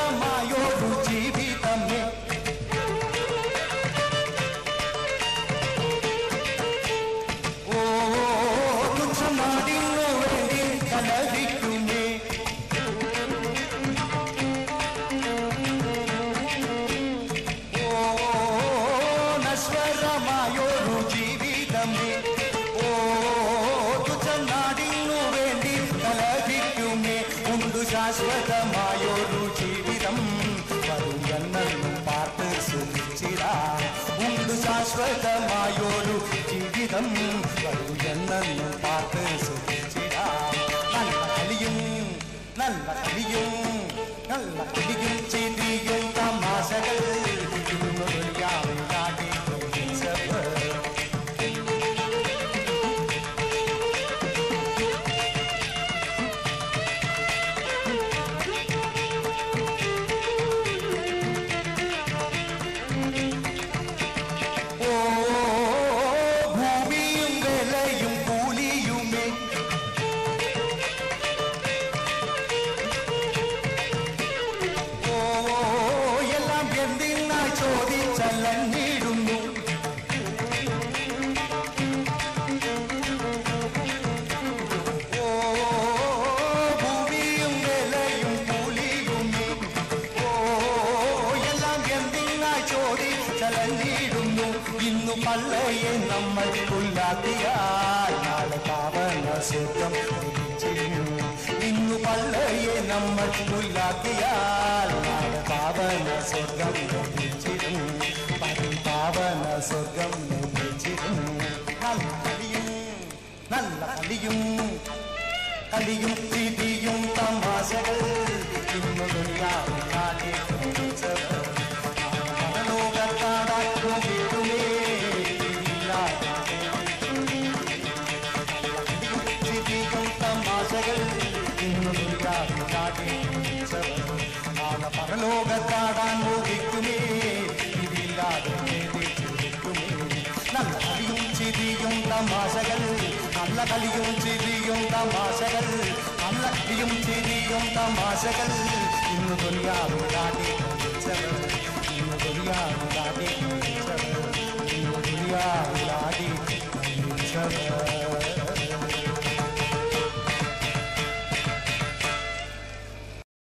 നശ്വരമായൊരു ജീവിതമേ ഓ തുച്ഛനാടിനു വേണ്ടി കലഹിക്കുമേ ഓ നശ്വരമായൊരു ജീവിതമേ ഓ തുച്ഛനാടിനു വേണ്ടി കലഹിക്കുമേ ഉണ്ടു ശാശ്വതമായൊരു ജീവിതം വരും എന്നെന്നും പാർത്ത് സുഖിച്ചിടാം ഉണ്ടു ശാശ്വതമായൊരു ജീവിതം വരും എന്നെന്നും പാർത്ത് സുഖിച്ചിടാം നല്ല കളിയും നല്ല കളിയും നല്ല കളിയും ചിരിയും തമാശകൾ കാട്ടി ചോദിച്ചല്ലിടുന്നു ഓ ഭൂമിയും വിലയും കൂലിയുമേ ഓ എല്ലാം എന്തിനായി ചോദിച്ചല്ലിടുന്നു ഇന്നു പള്ളയെ നമ്മൾ പുല്ലാത്തിയാൽ നാളെ പാവന സുഖം ഇന്നു പള്ളയെ നമ്മൾ പുല്ലാത്തിയാൽ നാളെ പാവന സ്വർഗം ലഭിച്ചിരുന്നു പാവന സ്വർഗം ലഭിച്ചിരുന്നു നല്ല കളിയും നല്ല കളിയും കളിയും ചിരിയും തമാശകൾ ഇന്നു ദുനിയാവിൽ കാട്ടി ലോകത്താടാക്കും വീടുമേ ചിരിയും തമാശകൾ ഇന്നു ദുനിയാവിൽ കാട്ടി പരലോകത്താടാൻ മോഹിക്കുമേ ഇതില്ലാതെ നല്ല കളിയും ചിരിയും തമാശകൾ നല്ല കളിയും ചിരിയും തമാശകൾ നല്ല കളിയും ചിരിയും തമാശകൾ ഇന്ന് ദുനിയാവിൽ കാട്ടി ഇന്ന് ദുനിയാവിൽ കാട്ടി ഇന്ന് ദുനിയാവിൽ കാട്ടി